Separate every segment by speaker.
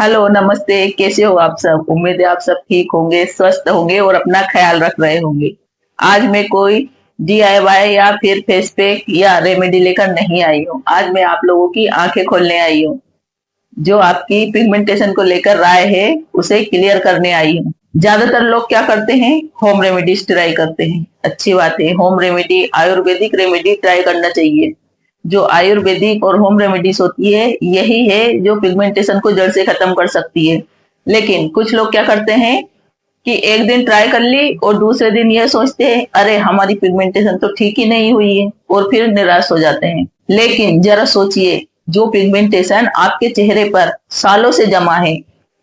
Speaker 1: Hello, नमस्ते। कैसे हो आप सब? उम्मीद है आप सब ठीक होंगे, स्वस्थ होंगे और अपना ख्याल रख रहे होंगे। आज मैं कोई डीआईवाई या फिर फेस पैक या रेमेडी लेकर नहीं आई हूँ। आज मैं आप लोगों की आंखें खोलने आई हूँ। जो आपकी पिगमेंटेशन को लेकर राय है, उसे क्लियर करने आई हूँ। ज्यादातर लोग क्या करते हैं? होम रेमेडीज ट्राई करते हैं। अच्छी बात है, home remedy, Ayurvedic remedy try करना चाहिए। जो आयुर्वेदिक और होम रेमेडीज होती है, यही है जो पिगमेंटेशन को जड़ से खत्म कर सकती है। लेकिन कुछ लोग क्या करते हैं कि एक दिन ट्राई कर ली और दूसरे दिन ये सोचते हैं अरे हमारी पिगमेंटेशन तो ठीक ही नहीं हुई है, और फिर निराश हो जाते हैं। लेकिन जरा सोचिए, जो पिगमेंटेशन आपके चेहरे पर सालों से जमा है,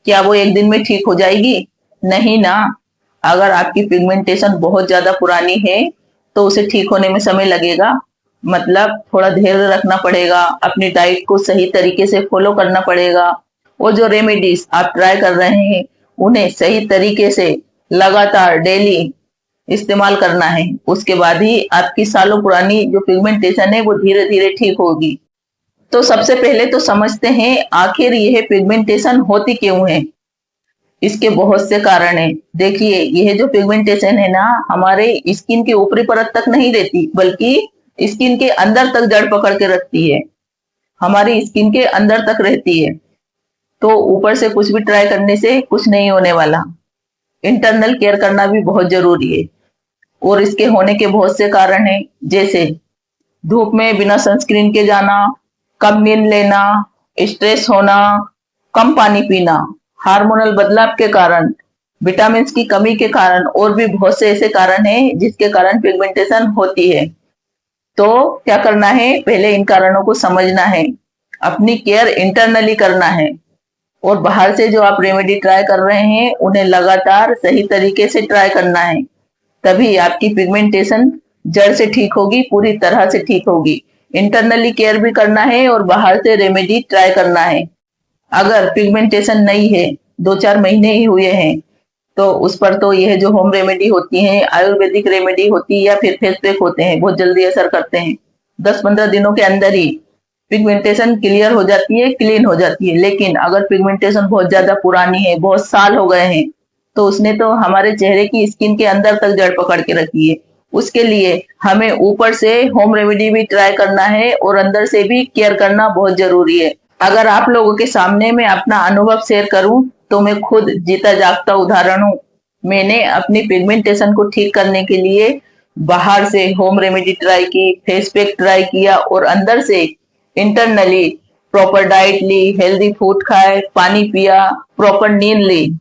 Speaker 1: क्या वो एक दिन में ठीक हो जाएगी? नहीं ना। अगर आपकी पिगमेंटेशन बहुत ज्यादा पुरानी है तो उसे ठीक होने में समय लगेगा। मतलब थोड़ा धैर्य रखना पड़ेगा, अपनी डाइट को सही तरीके से फॉलो करना पड़ेगा, और जो रेमेडीज आप ट्राई कर रहे हैं उन्हें सही तरीके से लगातार डेली इस्तेमाल करना है। उसके बाद ही आपकी सालों पुरानी जो पिगमेंटेशन है वो धीरे धीरे ठीक होगी। तो सबसे पहले तो समझते हैं आखिर यह पिगमेंटेशन होती क्यों है। इसके बहुत से कारण हैं। देखिए, यह जो पिगमेंटेशन है ना, हमारे स्किन के ऊपरी परत तक नहीं रहती, बल्कि स्किन के अंदर तक जड़ पकड़ के रखती है। हमारी स्किन के अंदर तक रहती है। तो ऊपर से कुछ भी ट्राई करने से कुछ नहीं होने वाला। इंटरनल केयर करना भी बहुत जरूरी है। और इसके होने के बहुत से कारण हैं, जैसे धूप में बिना सनस्क्रीन के जाना, कम नींद लेना, स्ट्रेस होना, कम पानी पीना, हार्मोनल बदलाव के कारण, विटामिन की कमी के कारण, और भी बहुत से ऐसे कारण हैं जिसके कारण पिगमेंटेशन होती है। तो क्या करना है? पहले इन कारणों को समझना है, अपनी केयर इंटरनली करना है, और बाहर से जो आप रेमेडी ट्राई कर रहे हैं उन्हें लगातार सही तरीके से ट्राई करना है। तभी आपकी पिगमेंटेशन जड़ से ठीक होगी, पूरी तरह से ठीक होगी। इंटरनली केयर भी करना है और बाहर से रेमेडी ट्राई करना है। अगर पिगमेंटेशन नहीं है, 2-4 महीने ही हुए हैं, तो उस पर तो यह जो होम रेमेडी होती है, आयुर्वेदिक रेमेडी होती है या फिर फेस पैक होते हैं, बहुत जल्दी असर करते हैं। 10-15 दिनों के अंदर ही पिगमेंटेशन क्लियर हो जाती है, क्लीन हो जाती है। लेकिन अगर पिगमेंटेशन बहुत ज्यादा पुरानी है, बहुत साल हो गए हैं, तो उसने तो हमारे चेहरे की स्किन के अंदर तक जड़ पकड़ के रखी है। उसके लिए हमें ऊपर से होम रेमेडी भी ट्राई करना है और अंदर से भी केयर करना बहुत जरूरी है। अगर आप लोगों के सामने मैं अपना अनुभव शेयर करूं, तो मैं खुद जीता जागता उदाहरण हूँ। मैंने अपनी पिगमेंटेशन को ठीक करने के लिए बाहर से होम रेमेडी ट्राई की, फेस पैक ट्राई किया, और अंदर से इंटरनली प्रॉपर डाइट ली, हेल्दी फूड खाए, पानी पिया, प्रॉपर नींद ली।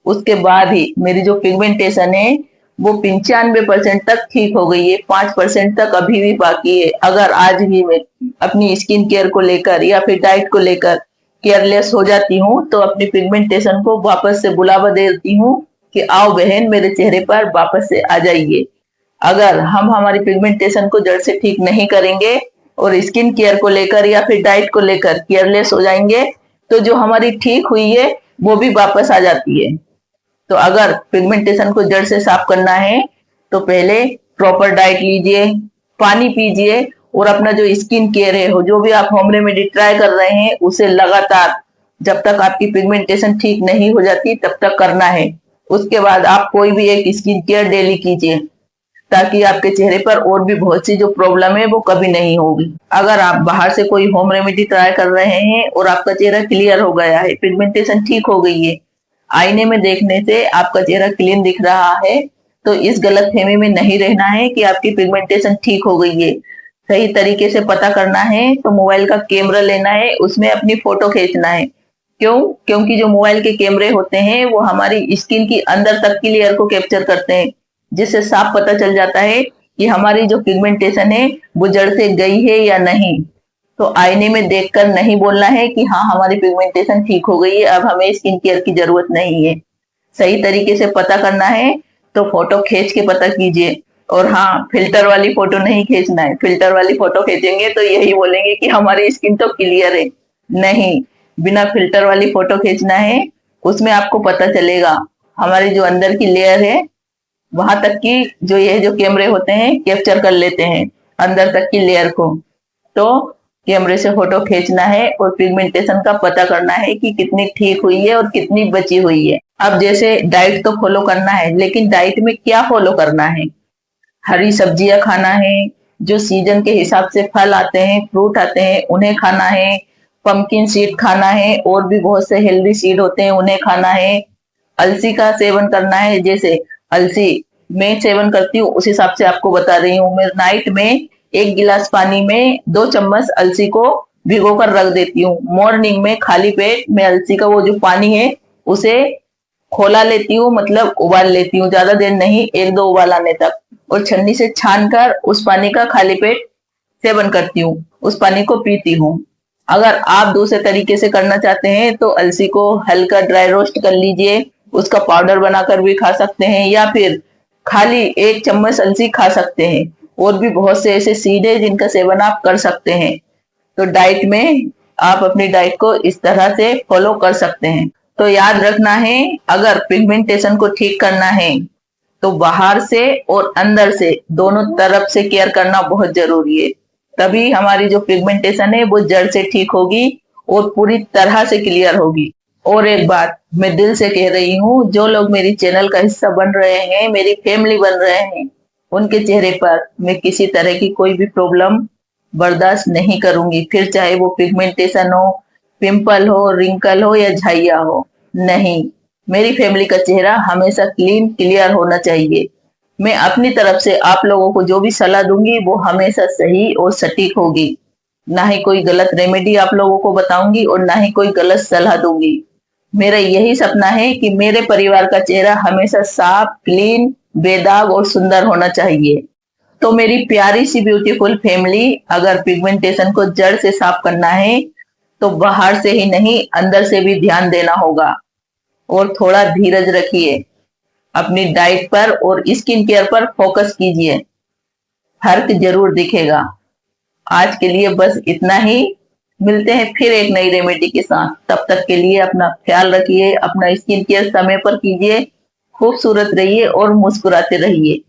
Speaker 1: उसके बाद ही मेरी जो पिगमेंटेशन है वो 95% तक ठीक हो गई है। 5% तक अभी भी बाकी है। अगर आज भी मैं अपनी स्किन केयर को लेकर या फिर डाइट को लेकर केयरलेस हो जाती हूँ, तो अपनी पिगमेंटेशन को वापस से बुलावा देती हूँ कि आओ बहन, मेरे चेहरे पर वापस से आ जाइए। अगर हम हमारी पिगमेंटेशन को जड़ से ठीक नहीं करेंगे और स्किन केयर को लेकर या फिर डाइट को लेकर केयरलेस हो जाएंगे, तो जो हमारी ठीक हुई है वो भी वापस आ जाती है। तो अगर पिगमेंटेशन को जड़ से साफ करना है, तो पहले प्रॉपर डाइट लीजिए, पानी पीजिए, और अपना जो स्किन केयर है, जो भी आप होम रेमेडी ट्राई कर रहे हैं, उसे लगातार जब तक आपकी पिगमेंटेशन ठीक नहीं हो जाती तब तक करना है। उसके बाद आप कोई भी एक स्किन केयर डेली कीजिए, ताकि आपके चेहरे पर और भी बहुत सी जो प्रॉब्लम है वो कभी नहीं होगी। अगर आप बाहर से कोई होम रेमेडी ट्राई कर रहे हैं और आपका चेहरा क्लियर हो गया है, पिगमेंटेशन ठीक हो गई है, आईने में देखने से आपका चेहरा क्लीन दिख रहा है, तो इस गलतफहमी में नहीं रहना है कि आपकी पिगमेंटेशन ठीक हो गई है। सही तरीके से पता करना है तो मोबाइल का कैमरा लेना है, उसमें अपनी फोटो खींचना है। क्यों? क्योंकि जो मोबाइल के कैमरे होते हैं वो हमारी स्किन की अंदर तक की लेयर को कैप्चर करते हैं, जिससे साफ पता चल जाता है कि हमारी जो पिगमेंटेशन है वो जड़ से गई है या नहीं। तो आईने में देखकर नहीं बोलना है कि हाँ हमारी पिगमेंटेशन ठीक हो गई है, अब हमें स्किन केयर की जरूरत नहीं है। सही तरीके से पता करना है तो फोटो खींच के पता कीजिए। और हाँ, फिल्टर वाली फोटो नहीं खींचना है। फिल्टर वाली फोटो खींचेंगे तो यही बोलेंगे कि हमारी स्किन तो क्लियर है। नहीं, बिना फिल्टर वाली फोटो खींचना है। उसमें आपको पता चलेगा हमारी जो अंदर की लेयर है, वहां तक की जो ये जो कैमरे होते हैं कैप्चर कर लेते हैं अंदर तक की लेयर को। तो कैमरे से फोटो खींचना है और पिगमेंटेशन का पता करना है कि कितनी ठीक हुई है और कितनी बची हुई है। अब जैसे डाइट तो फॉलो करना है, लेकिन डाइट में क्या फॉलो करना है? हरी सब्जियां खाना है, जो सीजन के हिसाब से फल आते हैं, फ्रूट आते हैं, उन्हें खाना है, पंपकिन सीड खाना है, और भी बहुत से हेल्दी सीड होते हैं उन्हें खाना है। अलसी का सेवन करना है, जैसे अलसी मैं सेवन करती हूँ उस हिसाब से आपको बता रही हूँ। मैं नाइट में 1 गिलास पानी में 2 चम्मच अलसी को भिगो कर रख देती हूँ। मॉर्निंग में खाली पेट में अलसी का वो जो पानी है उसे खोला लेती हूँ, मतलब उबाल लेती हूँ, ज्यादा देर नहीं, 1-2 उबाल आने तक, और छन्नी से छान कर उस पानी का खाली पेट सेवन करती हूँ, उस पानी को पीती हूँ। अगर आप दूसरे तरीके से करना चाहते हैं तो अलसी को हल्का ड्राई रोस्ट कर लीजिए, उसका पाउडर बनाकर भी खा सकते हैं, या फिर खाली 1 चम्मच अलसी खा सकते हैं। और भी बहुत से ऐसे सीड है जिनका सेवन आप कर सकते हैं। तो डाइट में आप अपनी डाइट को इस तरह से फॉलो कर सकते हैं। तो याद रखना है, अगर पिगमेंटेशन को ठीक करना है तो बाहर से और अंदर से दोनों तरफ से केयर करना बहुत जरूरी है। तभी हमारी जो पिगमेंटेशन है वो जड़ से ठीक होगी और पूरी तरह से क्लियर होगी। और एक बात मैं दिल से कह रही हूँ, जो लोग मेरी चैनल का हिस्सा बन रहे हैं, मेरी फैमिली बन रहे हैं, उनके चेहरे पर मैं किसी तरह की कोई भी प्रॉब्लम बर्दाश्त नहीं करूंगी, फिर चाहे वो पिगमेंटेशन हो, पिंपल हो, रिंकल हो या झाइया हो। नहीं, मेरी फैमिली का चेहरा हमेशा क्लीन क्लियर होना चाहिए। मैं अपनी तरफ से आप लोगों को जो भी सलाह दूंगी वो हमेशा सही और सटीक होगी। ना ही कोई गलत रेमेडी आप लोगों को बताऊंगी और ना ही कोई गलत सलाह दूंगी। मेरा यही सपना है कि मेरे परिवार का चेहरा हमेशा साफ, क्लीन, बेदाग और सुंदर होना चाहिए। तो मेरी प्यारी सी ब्यूटीफुल फैमिली, अगर पिगमेंटेशन को जड़ से साफ करना है तो बाहर से ही नहीं, अंदर से भी ध्यान देना होगा। और थोड़ा धीरज रखिए, अपनी डाइट पर और स्किन केयर पर फोकस कीजिए, फर्क जरूर दिखेगा। आज के लिए बस इतना ही। मिलते हैं फिर एक नई रेमेडी के साथ। तब तक के लिए अपना ख्याल रखिए, अपना स्किन केयर समय पर कीजिए, खूबसूरत रहिए और मुस्कुराते रहिए।